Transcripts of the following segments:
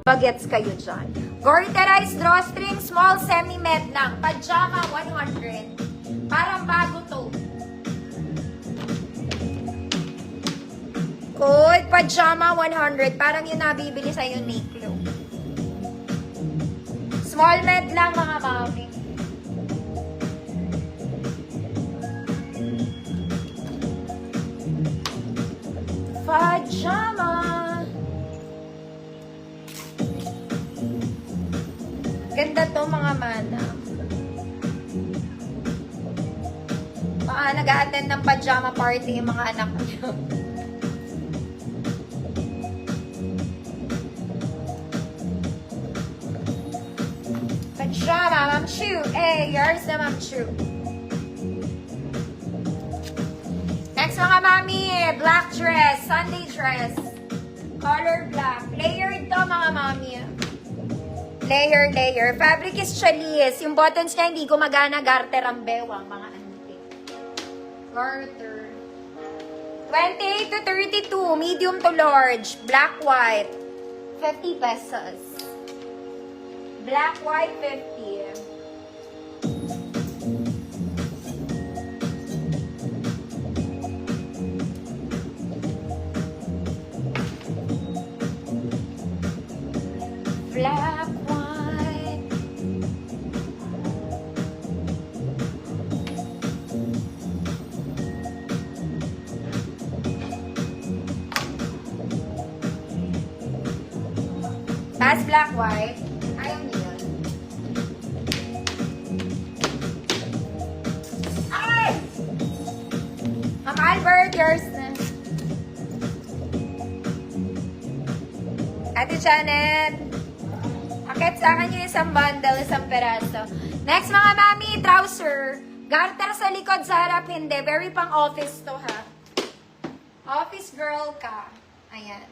Bagets kayo dyan. Gorterized drawstring, small semi-med lang. Pajama, 100. Parang bago to. Code, pajama, 100. Parang yung nabibili sa'yo, Niklo. Small med lang, mga mami. Pajama. Ganda to, mga mana. Baka nag-a-attend ng pajama party yung mga anak niyo. Pajama, Ma'am Chu. Eh, yours na, Ma'am Chu. Next, mga mami, black dress, Sunday dress. Color black. Layered to, mga mami. Layer, layer. Fabric is chalis. Yung buttons niya hindi gumagana. Garter ang bewang, mga antik. Garter. 28 to 32. Medium to large. Black, white. 50 pesos. Black, white, 50. Black, white. That's black, white. Ayaw niyo yun. Ay! Ma'am Albert, yours na. Ate Janet. Akit sa akin yung isang bundle, isang peraso. Next, mga mami, trouser. Garter sa likod, sa harap, hindi. Very pang office to, ha? Office girl ka. Ayan.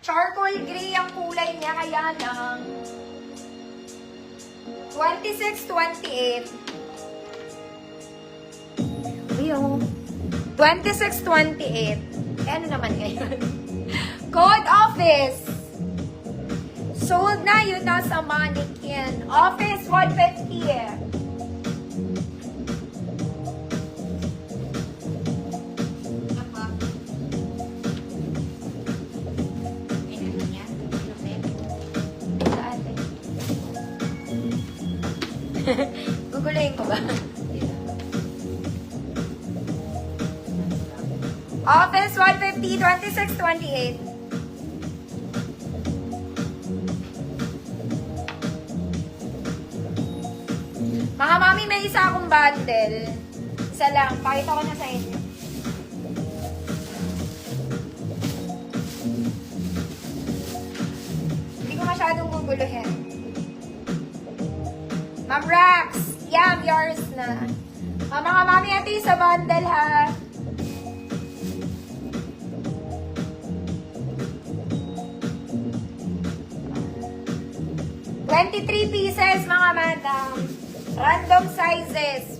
Charcoal gray ang kulay niya, kaya lang 26, 28. Uyo. 26, 28. Eh, ano naman ngayon? Code office. Sold na yun na sa mannequin. Office 150 eh. Gugulayin ko ba? Office 150, 26, 28. Mga mami, may isa akong bundle. Isa lang. Pakita ko na sa inyo. Hindi ko masyadong guguluhin. Ma'am Rax, yam, yours na. Mga mami, ito yung sa bundle, ha. $23 pieces, mga madam. Random sizes.